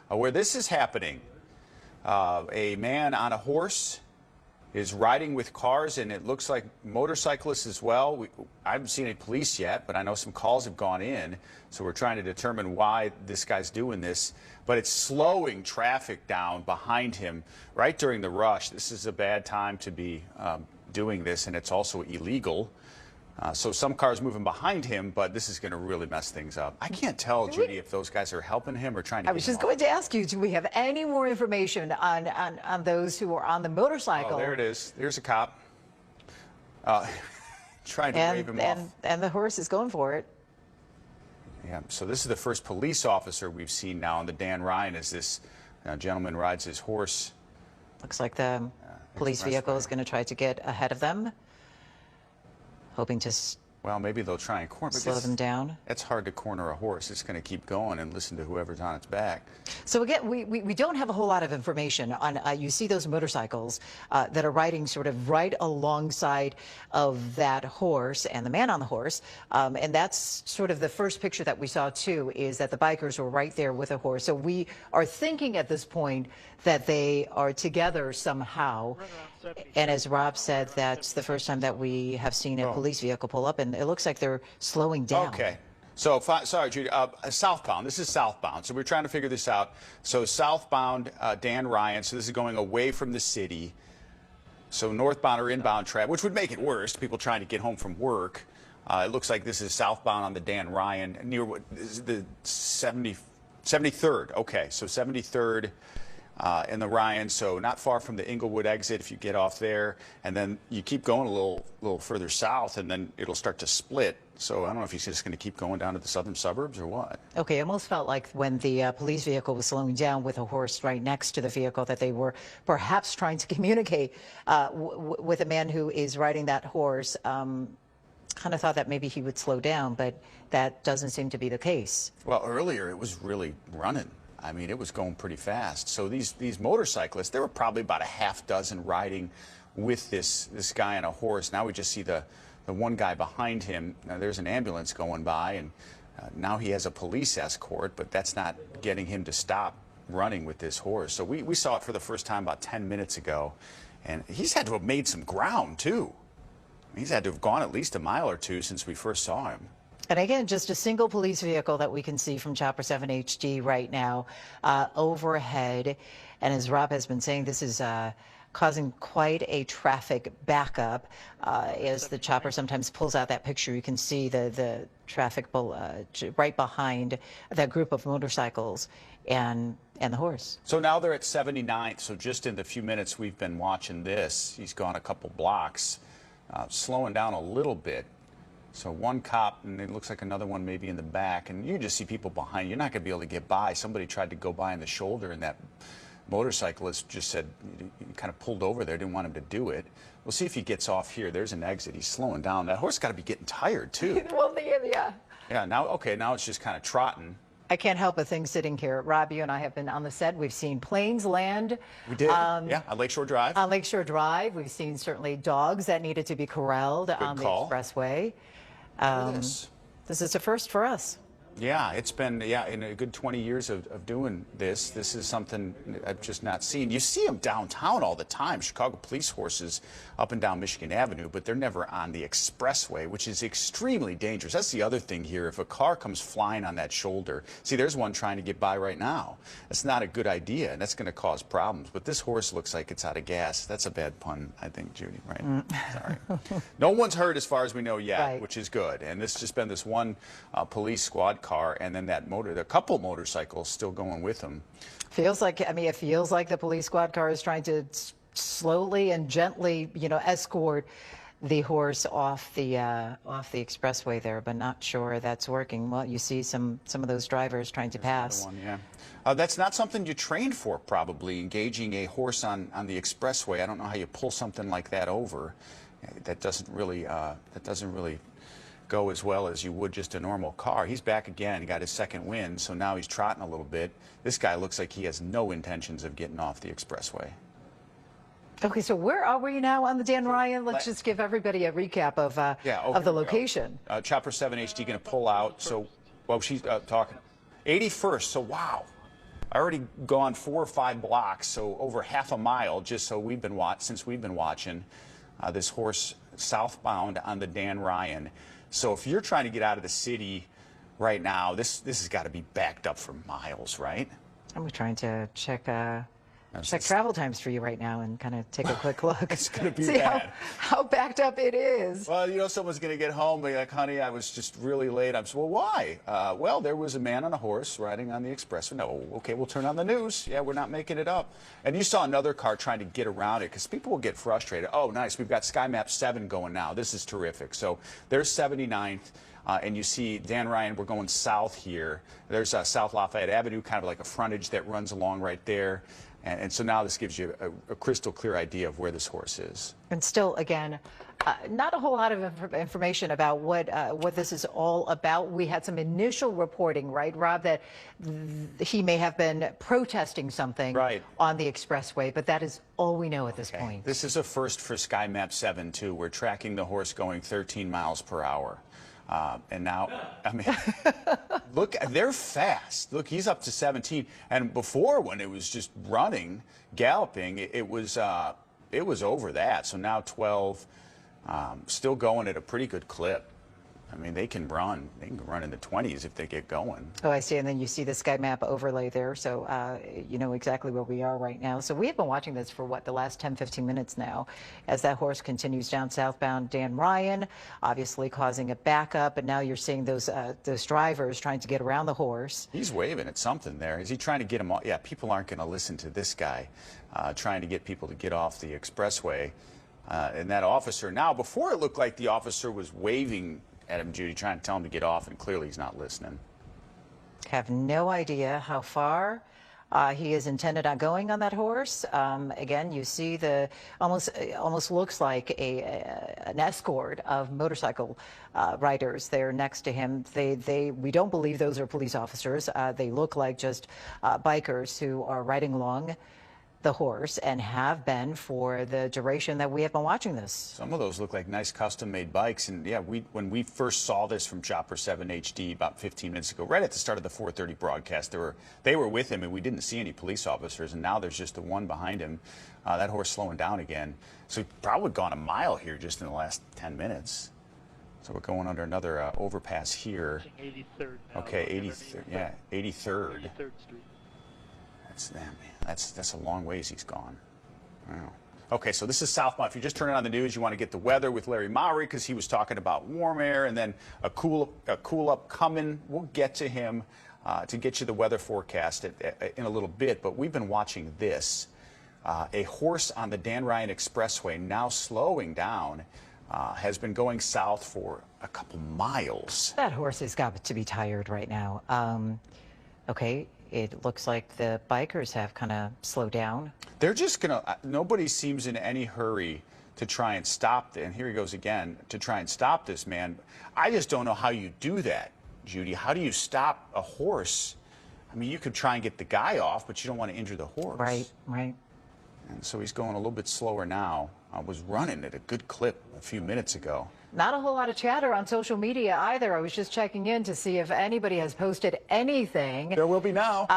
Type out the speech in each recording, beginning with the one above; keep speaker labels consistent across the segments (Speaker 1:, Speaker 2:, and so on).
Speaker 1: where this is happening. A man on a horse is riding with cars, and it looks like motorcyclists as well. I haven't seen any police yet, but I know some calls have gone in, so we're trying to determine why this guy's doing this. But it's slowing traffic down behind him right during the rush. This is a bad time to be doing this, and it's also illegal. So some cars moving behind him, but this is going to really mess things up. I can't tell, Judy, if those guys are helping him or trying to.
Speaker 2: I was just going to ask you, do we have any more information on those who are on the motorcycle?
Speaker 1: Oh, there it is. There's a cop trying to wave him off.
Speaker 2: And the horse is going for it.
Speaker 1: Yeah. So this is the first police officer we've seen now on the Dan Ryan as this gentleman rides his horse.
Speaker 2: Looks like the police vehicle is going to try to get ahead of them, hoping to
Speaker 1: well, maybe they'll try and corner.
Speaker 2: Slow them down.
Speaker 1: It's hard to corner a horse. It's going to keep going and listen to whoever's on its back.
Speaker 2: So again, we don't have a whole lot of information on, you see those motorcycles that are riding sort of right alongside of that horse and the man on the horse. And that's sort of the first picture that we saw too, is that the bikers were right there with a horse. So we are thinking at this point that they are together somehow. And as Rob said, that's the first time that we have seen a police vehicle pull up, and it looks like they're slowing down.
Speaker 1: Okay. So, sorry, Judy, southbound. This is southbound. So we're trying to figure this out. So southbound, Dan Ryan. So this is going away from the city. So northbound or inbound traffic, which would make it worse. People trying to get home from work. It looks like this is southbound on the Dan Ryan near what is the 73rd. Okay, so 73rd. In the Ryan, so not far from the Inglewood exit if you get off there, and then you keep going a little further south, and then it'll start to split. So I don't know if he's just going to keep going down to the southern suburbs or what. Okay,
Speaker 2: it almost felt like when the police vehicle was slowing down with a horse right next to the vehicle that they were perhaps trying to communicate with a man who is riding that horse. Kind of thought that maybe he would slow down, but that doesn't seem to be the case.
Speaker 1: Well, earlier it was really running. I mean, it was going pretty fast. So these motorcyclists, there were probably about a half dozen riding with this guy on a horse. Now we just see the one guy behind him. Now there's an ambulance going by, and now he has a police escort, but that's not getting him to stop running with this horse. So we saw it for the first time about 10 minutes ago, and he's had to have made some ground too. He's had to have gone at least a mile or two since we first saw him.
Speaker 2: And again, just a single police vehicle that we can see from Chopper 7 HD right now overhead. And as Rob has been saying, this is causing quite a traffic backup. As the chopper sometimes pulls out that picture, you can see the traffic right behind that group of motorcycles and the horse.
Speaker 1: So now they're at 79th. So just in the few minutes we've been watching this, he's gone a couple blocks, slowing down a little bit. So one cop, and it looks like another one maybe in the back, and you just see people behind. You're not going to be able to get by. Somebody tried to go by in the shoulder, and that motorcyclist just said, he kind of pulled over there, didn't want him to do it. We'll see if he gets off here. There's an exit. He's slowing down. That horse got to be getting tired, too.
Speaker 2: Well, yeah.
Speaker 1: Yeah, now it's just kind of trotting.
Speaker 2: I can't help but think sitting here, Rob, you and I have been on the set. We've seen planes land.
Speaker 1: We did, yeah, on Lakeshore Drive.
Speaker 2: On Lakeshore Drive. We've seen certainly dogs that needed to be corralled on the expressway. This is a first for us.
Speaker 1: Yeah, it's been, in a good 20 years of doing this. This is something I've just not seen. You see them downtown all the time, Chicago police horses up and down Michigan Avenue, but they're never on the expressway, which is extremely dangerous. That's the other thing here. If a car comes flying on that shoulder, see, there's one trying to get by right now. That's not a good idea, and that's going to cause problems. But this horse looks like it's out of gas. That's a bad pun, I think, Judy, right? Sorry. No one's hurt as far as we know yet, which is good. And this has just been this one police squad car, and then the couple motorcycles still going with them.
Speaker 2: Feels like, it feels like the police squad car is trying to slowly and gently, escort the horse off the expressway there, but not sure that's working. Well, you see some of those drivers trying to pass.
Speaker 1: One, yeah. That's not something you trained for, probably, engaging a horse on the expressway. I don't know how you pull something like that over. That doesn't really go as well as you would just a normal car. He's back again. He got his second win, so now he's trotting a little bit. This guy looks like he has no intentions of getting off the expressway.
Speaker 2: Okay, so where are we now on the Dan Ryan? Let's just give everybody a recap of the location.
Speaker 1: Chopper 7 HD going to pull out. So, well, she's talking 81st. So, wow. already gone 4 or 5 blocks, so over half a mile, just so since we've been watching this horse southbound on the Dan Ryan. So if you're trying to get out of the city right now, this has got to be backed up for miles, right?
Speaker 2: I'm trying to check travel times for you right now and kind of take a quick look.
Speaker 1: It's going to be
Speaker 2: See
Speaker 1: bad.
Speaker 2: how backed up it is.
Speaker 1: Well, you know, someone's going to get home and be like, honey, I was just really late. I'm so, well, why? Well, there was a man on a horse riding on the expressway. No, okay, we'll turn on the news. Yeah, we're not making it up. And you saw another car trying to get around it because people will get frustrated. Oh, nice. We've got Sky Map 7 going now. This is terrific. So there's 79th. And you see Dan Ryan, we're going south here. There's South Lafayette Avenue, kind of like a frontage that runs along right there. And so now this gives you a crystal clear idea of where this horse is.
Speaker 2: And still, again, not a whole lot of information about what this is all about. We had some initial reporting, right, Rob, that he may have been protesting something on the expressway, but that is all we know at this point.
Speaker 1: This is a first for Sky Map 7, too. We're tracking the horse going 13 miles per hour. And now, I mean, look, they're fast. Look, he's up to 17. And before, when it was just running, galloping, it was over that. So now 12, still going at a pretty good clip. I mean, they can run. They can run in the 20s if they get going.
Speaker 2: Oh, I see. And then you see the Sky Map overlay there. So you know exactly where we are right now. So we have been watching this for, what, the last 10, 15 minutes now as that horse continues down southbound Dan Ryan, obviously causing a backup. And now you're seeing those drivers trying to get around the horse.
Speaker 1: He's waving at something there. Is he trying to get him off? Yeah, people aren't going to listen to this guy trying to get people to get off the expressway. And that officer, now, before it looked like the officer was waving at him, Judy, trying to tell him to get off, and clearly he's not listening.
Speaker 2: Have no idea how far he is intended on going on that horse. Again, you see the almost looks like an escort of motorcycle riders there next to him. We don't believe those are police officers. They look like just bikers who are riding along the horse and have been for the duration that we have been watching this.
Speaker 1: Some of those look like nice custom-made bikes. And yeah, when we first saw this from Chopper 7 HD about 15 minutes ago, right at the start of the 4:30 broadcast, they were with him and we didn't see any police officers. And now there's just the one behind him. That horse slowing down again. So he's probably gone a mile here just in the last 10 minutes. So we're going under another overpass here.
Speaker 3: 83rd now.
Speaker 1: Okay, 83rd. Yeah, 83rd.
Speaker 3: 83rd Street.
Speaker 1: That's a long ways he's gone. Wow. Okay, so this is southbound. If you're just turning on the news, you want to get the weather with Larry Mowry because he was talking about warm air and then a cool up coming. We'll get to him to get you the weather forecast in a little bit. But we've been watching this. A horse on the Dan Ryan Expressway, now slowing down, has been going south for a couple miles.
Speaker 2: That horse has got to be tired right now. Okay. It looks like the bikers have kind of slowed down.
Speaker 1: They're just going to, nobody seems in any hurry to try and stop, and here he goes again, to try and stop this man. I just don't know how you do that, Judy. How do you stop a horse? I mean, you could try and get the guy off, but you don't want to injure the horse.
Speaker 2: Right, right.
Speaker 1: And so he's going a little bit slower now. Was running at a good clip a few minutes ago.
Speaker 2: Not a whole lot of chatter on social media either. I was just checking in to see if anybody has posted anything.
Speaker 1: There will be now.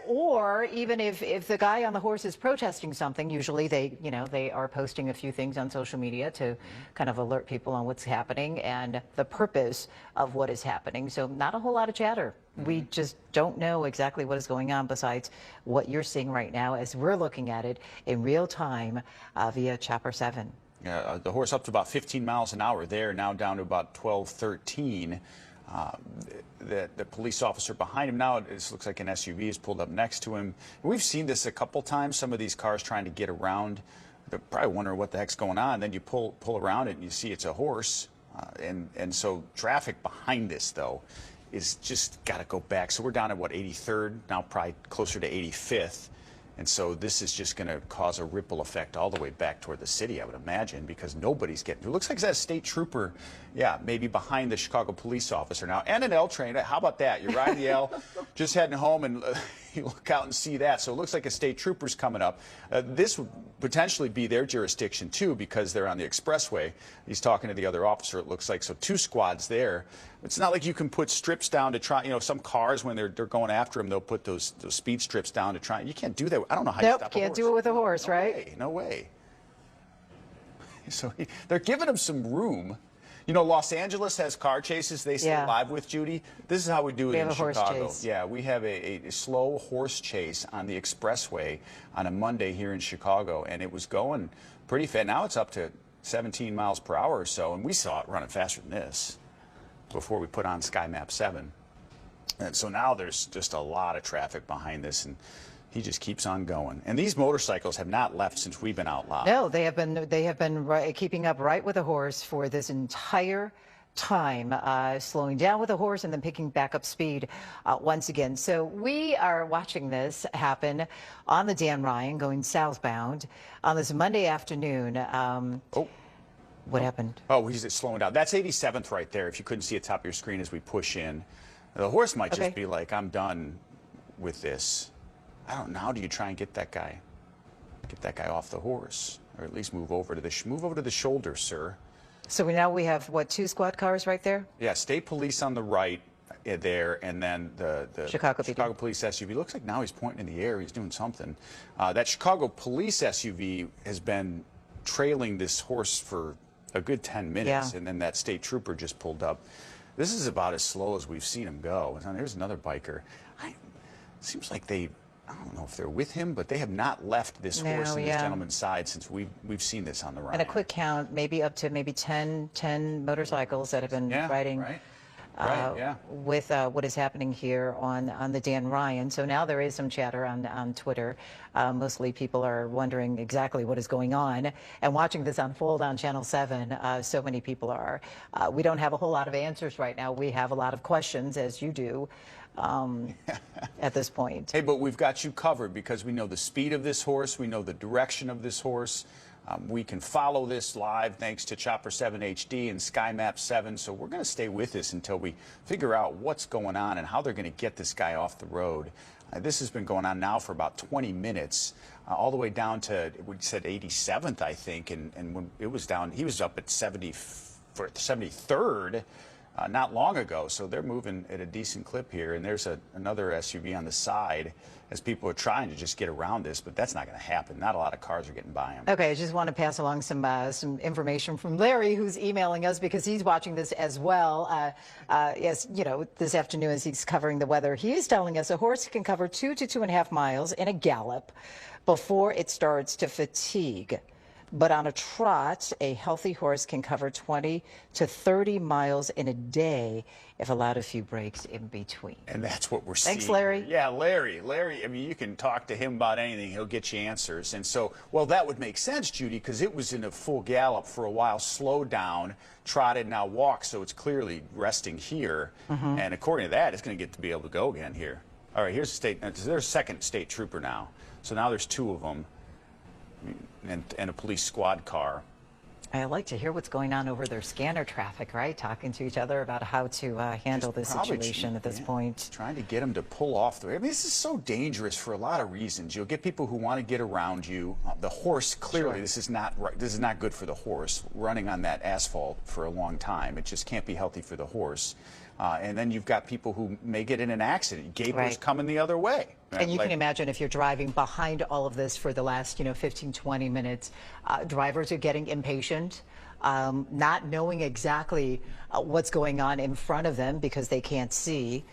Speaker 2: Or even if the guy on the horse is protesting something, usually they are posting a few things on social media to kind of alert people on what's happening and the purpose of what is happening. So not a whole lot of chatter. We just don't know exactly what is going on besides what you're seeing right now as we're looking at it in real time via Chopper 7.
Speaker 1: The horse up to about 15 miles an hour there, now down to about 12, 13. The police officer behind him now, it looks like an SUV is pulled up next to him. We've seen this a couple times, some of these cars trying to get around. They're probably wondering what the heck's going on. Then you pull around it and you see it's a horse. And so traffic behind this, though, is just got to go back. So we're down at, what, 83rd, now probably closer to 85th. And so this is just going to cause a ripple effect all the way back toward the city, I would imagine, because nobody's getting. It looks like that state trooper, yeah, maybe behind the Chicago police officer now, and an L train. How about that? You're riding the L, just heading home, and you look out and see that. So it looks like a state trooper's coming up. This would potentially be their jurisdiction, too, because they're on the expressway. He's talking to the other officer, it looks like. So 2 squads there. It's not like you can put strips down to try, some cars, when they're going after them, they'll put those speed strips down to try. You can't do that. I don't know how you stop a horse.
Speaker 2: Can't do it with a horse, right?
Speaker 1: No way. So they're giving him some room. Los Angeles has car chases they stay live with, Judy. This is how we do it in Chicago. Yeah, we have a slow horse chase on the expressway on a Monday here in Chicago, and it was going pretty fast. Now it's up to 17 miles per hour or so, and we saw it running faster than this before we put on Sky Map 7. And so now there's just a lot of traffic behind this, and he just keeps on going. And these motorcycles have not left since we've been out live.
Speaker 2: No, they have been keeping up right with the horse for this entire time, slowing down with the horse and then picking back up speed once again. So we are watching this happen on the Dan Ryan going southbound on this Monday afternoon. What happened?
Speaker 1: Oh, he's slowing down. That's 87th right there, if you couldn't see at the top of your screen as we push in. The horse might just be like, I'm done with this. I don't know. How do you try and get that guy off the horse, or at least move over to the shoulder, sir?
Speaker 2: So now we have what, 2 squad cars right there?
Speaker 1: Yeah, state police on the right there, and then the
Speaker 2: Chicago
Speaker 1: police SUV. Looks like now he's pointing in the air. He's doing something. That Chicago police SUV has been trailing this horse for a good 10 minutes, and then that state trooper just pulled up. This is about as slow as we've seen him go. And there's another biker. It seems like I don't know if they're with him, but they have not left this horse and this gentleman's side since we've seen this on the run.
Speaker 2: And a quick count, maybe up to 10 motorcycles that have been riding with what is happening here on the Dan Ryan. So now there is some chatter on Twitter. Mostly people are wondering exactly what is going on and watching this unfold on Channel 7. So many people are. We don't have a whole lot of answers right now. We have a lot of questions, as you do. At this point.
Speaker 1: Hey, but we've got you covered because we know the speed of this horse, we know the direction of this horse. We can follow this live thanks to Chopper 7 HD and Sky Map 7. So we're going to stay with this until we figure out what's going on and how they're going to get this guy off the road. This has been going on now for about 20 minutes, all the way down to, we said 87th, I think, and when it was down, he was up at 73rd. Not long ago, so they're moving at a decent clip here, and there's another SUV on the side as people are trying to just get around this, but that's not going to happen. Not a lot of cars are getting by them.
Speaker 2: Okay, I just want to pass along some information from Larry, who's emailing us because he's watching this as well. Yes, this afternoon as he's covering the weather, he is telling us a horse can cover 2 to 2.5 miles in a gallop before it starts to fatigue. But on a trot, a healthy horse can cover 20 to 30 miles in a day if allowed a few breaks in between.
Speaker 1: And that's what we're seeing.
Speaker 2: Thanks, Larry.
Speaker 1: Yeah, Larry, I mean, you can talk to him about anything. He'll get you answers. And so, well, that would make sense, Judy, because it was in a full gallop for a while, slowed down, trotted, now walked, so it's clearly resting here. And according to that, it's going to get to be able to go again here. All right, here's there's a second state trooper now. So now there's 2 of them. And a police squad car.
Speaker 2: I like to hear what's going on over their scanner traffic, right? Talking to each other about how to handle this situation at this point.
Speaker 1: Trying to get them to pull off. I mean, this is so dangerous for a lot of reasons. You'll get people who want to get around you. The horse, clearly, this is not right. This is not good for the horse. Running on that asphalt for a long time, it just can't be healthy for the horse. And then you've got people who may get in an accident. Gapers coming the other way.
Speaker 2: And you can imagine if you're driving behind all of this for the last, 15, 20 minutes, drivers are getting impatient, not knowing exactly what's going on in front of them because they can't see.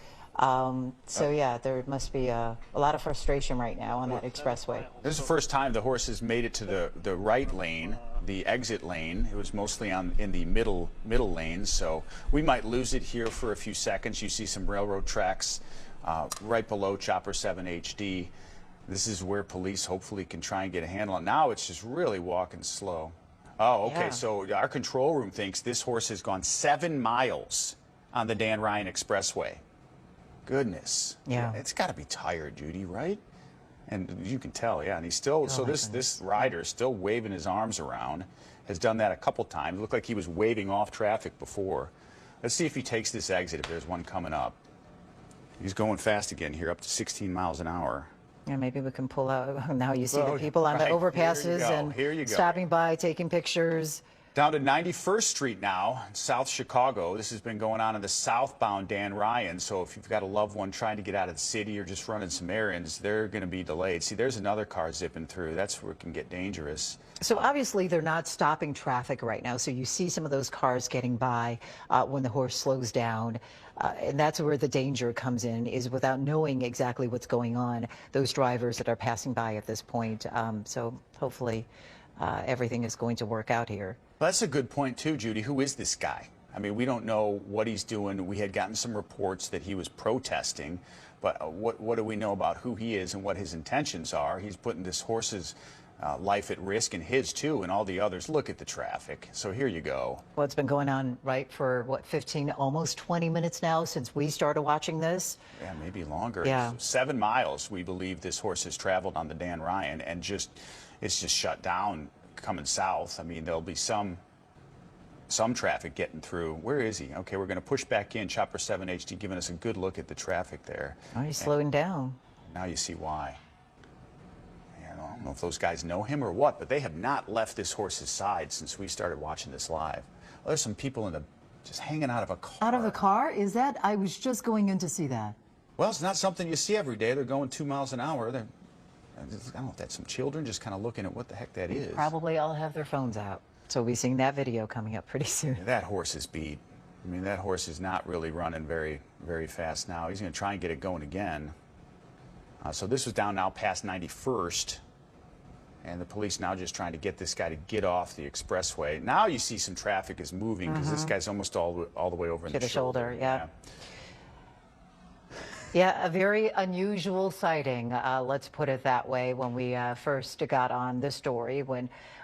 Speaker 2: Yeah, there must be a lot of frustration right now on that expressway.
Speaker 1: This is the first time the horse has made it to the right lane, the exit lane. It was mostly in the middle lanes, so we might lose it here for a few seconds. You see some railroad tracks right below Chopper 7 HD. This is where police hopefully can try and get a handle on. Now it's just really walking slow. Oh, okay, so our control room thinks this horse has gone 7 miles on the Dan Ryan Expressway. Goodness.
Speaker 2: Yeah.
Speaker 1: It's got to be tired, Judy, right? And you can tell, and he's still, this rider is still waving his arms around, has done that a couple times. It looked like he was waving off traffic before. Let's see if he takes this exit, if there's one coming up. He's going fast again here, up to 16 miles an hour.
Speaker 2: Yeah, maybe we can pull out. Now you see
Speaker 1: Oh,
Speaker 2: the people on the
Speaker 1: right.
Speaker 2: overpasses
Speaker 1: Here you
Speaker 2: and
Speaker 1: go.
Speaker 2: stopping by, taking pictures.
Speaker 1: Down to 91st Street now, South Chicago. This has been going on in the southbound Dan Ryan. So if you've got a loved one trying to get out of the city or just running some errands, they're going to be delayed. See, there's another car zipping through. That's where it can get dangerous.
Speaker 2: So obviously they're not stopping traffic right now. So you see some of those cars getting by when the horse slows down. And that's where the danger comes in, is without knowing exactly what's going on, those drivers that are passing by at this point. So hopefully everything is going to work out here.
Speaker 1: Well, that's a good point, too, Judy. Who is this guy? I mean, we don't know what he's doing. We had gotten some reports that he was protesting, but what do we know about who he is and what his intentions are? He's putting this horse's life at risk, and his, too, and all the others. Look at the traffic. So here you go.
Speaker 2: Well, it's been going on, right, for, 15, almost 20 minutes now since we started watching this?
Speaker 1: Yeah, maybe longer.
Speaker 2: Yeah.
Speaker 1: 7 miles, we believe, this horse has traveled on the Dan Ryan, and it's just shut down coming south. I mean, there'll be some traffic getting through. Where is he? Okay, we're going to push back in. Chopper 7 HD giving us a good look at the traffic there.
Speaker 2: Oh, he's slowing down.
Speaker 1: Now you see why. I don't know if those guys know him or what, but they have not left this horse's side since we started watching this live. Well, there's some people just hanging out of a car.
Speaker 2: Out of a car? Is that? I was just going in to see that.
Speaker 1: Well, it's not something you see every day. They're going 2 miles an hour. I don't know if that's some children just kind of looking at what the heck that is.
Speaker 2: Probably all have their phones out. So we'll be seeing that video coming up pretty soon.
Speaker 1: That horse is beat. I mean, that horse is not really running very, very fast now. He's going to try and get it going again. So this was down now past 91st. And the police now just trying to get this guy to get off the expressway. Now you see some traffic is moving because this guy's almost all the way over in
Speaker 2: To
Speaker 1: the
Speaker 2: the shoulder, yeah.
Speaker 1: Yeah.
Speaker 2: Yeah, a very unusual sighting, let's put it that way, when we first got on this story,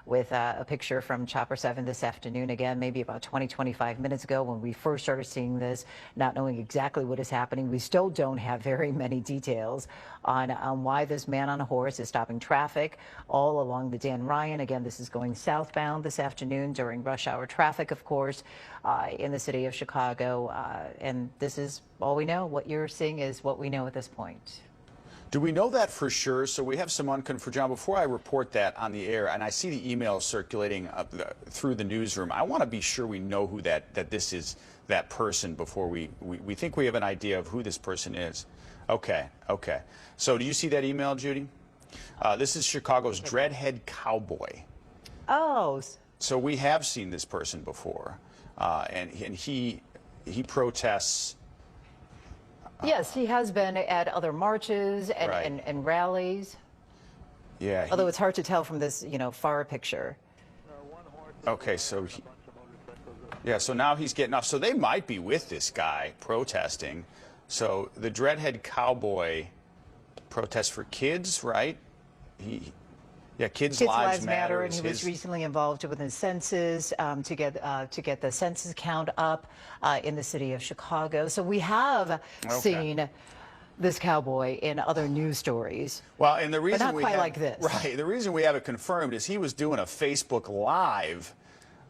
Speaker 2: with a picture from Chopper 7 this afternoon, again, maybe about 25 minutes ago when we first started seeing this, not knowing exactly what is happening. We still don't have very many details on why this man on a horse is stopping traffic all along the Dan Ryan. Again, this is going southbound this afternoon during rush hour traffic, of course, in the city of Chicago. And this is all we know. What you're seeing is what we know at this point.
Speaker 1: Do we know that for sure? So we have some unconfirmed. John, before I report that on the air, and I see the emails circulating through the newsroom, I want to be sure we know who that this is, that person, before we think we have an idea of who this person is. Okay. So do you see that email, Judy? This is Chicago's Dreadhead Cowboy.
Speaker 2: Oh.
Speaker 1: So we have seen this person before, and he protests.
Speaker 2: Yes, he has been at other marches and,
Speaker 1: Right.
Speaker 2: and rallies.
Speaker 1: Yeah.
Speaker 2: Although it's hard to tell from this, far picture.
Speaker 1: Okay, so so now he's getting off. So they might be with this guy protesting. So the Dreadhead Cowboy protests for kids, right? Kids' lives matter,
Speaker 2: and he was recently involved with the census to get the census count up in the city of Chicago. So we have seen this cowboy in other news stories.
Speaker 1: Well, and the reason
Speaker 2: but not quite like this.
Speaker 1: Right. The reason we have it confirmed is he was doing a Facebook Live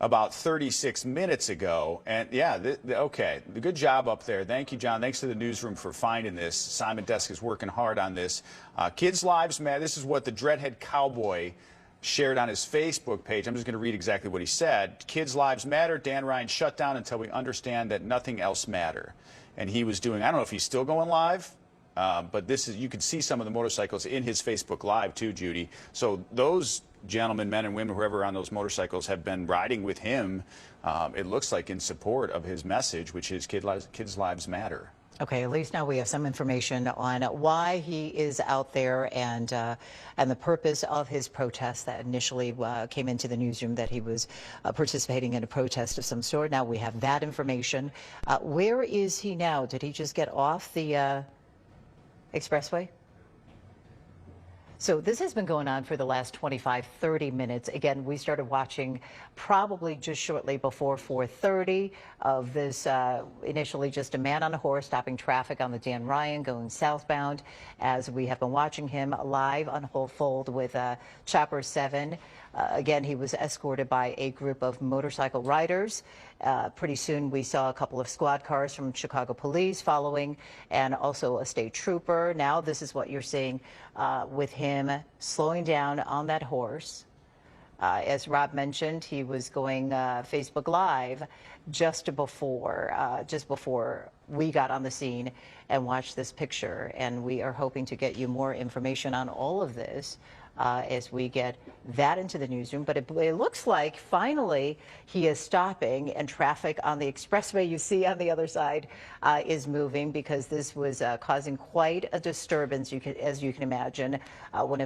Speaker 1: about 36 minutes ago. And okay, good job up there. Thank you, John. Thanks to the newsroom for finding this. Simon Desk is working hard on this. Kids' lives matter. This is what the Dreadhead Cowboy shared on his Facebook page. I'm just going to read exactly what he said. Kids' lives matter. Dan Ryan shut down until we understand that nothing else matter. And he was doing, I don't know if he's still going live, but this is, you can see some of the motorcycles in his Facebook Live too, Judy. So those gentlemen, men and women, whoever on those motorcycles, have been riding with him, it looks like, in support of his message, which is kids' lives matter.
Speaker 2: Okay, at least now we have some information on why he is out there and the purpose of his protest that initially came into the newsroom, that he was participating in a protest of some sort. Now we have that information. Where is he now? Did he just get off the expressway? So this has been going on for the last 25-30 minutes. Again, we started watching probably just shortly before 4:30 of this, initially just a man on a horse stopping traffic on the Dan Ryan going southbound, as we have been watching him live on Whole Fold with Chopper 7. Again, he was escorted by a group of motorcycle riders, Pretty soon we saw a couple of squad cars from Chicago police following, and also a state trooper. Now this is what you're seeing with him slowing down on that horse. As Rob mentioned, he was going Facebook Live just before we got on the scene and watched this picture. And we are hoping to get you more information on all of this as we get that into the newsroom. But it looks like finally he is stopping, and traffic on the expressway you see on the other side is moving, because this was causing quite a disturbance, as you can imagine. When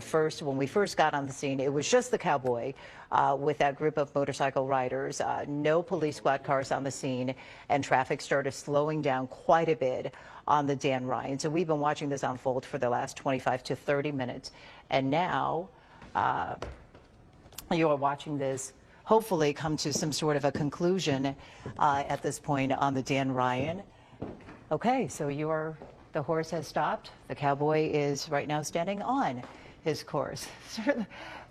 Speaker 2: we first got on the scene, it was just the Cowboy with that group of motorcycle riders, no police squad cars on the scene, and traffic started slowing down quite a bit on the Dan Ryan. So we've been watching this unfold for the last 25 to 30 minutes. And now you are watching this hopefully come to some sort of a conclusion at this point on the Dan Ryan. Okay, so the horse has stopped. The Cowboy is right now standing on his course.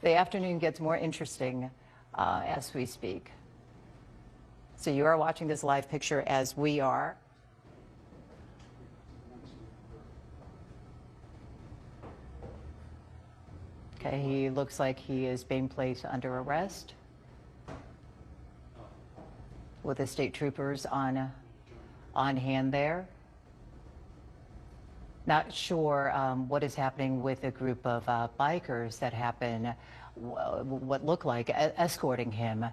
Speaker 2: The afternoon gets more interesting as we speak. So you are watching this live picture as we are. Okay, he looks like he is being placed under arrest with the state troopers on hand there. Not sure what is happening with a group of bikers that happen, what looked like escorting him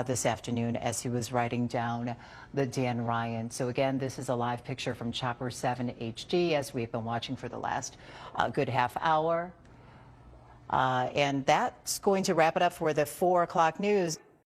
Speaker 2: this afternoon as he was riding down the Dan Ryan. So again, this is a live picture from Chopper 7 HD as we've been watching for the last good half hour. And that's going to wrap it up for the 4 o'clock news.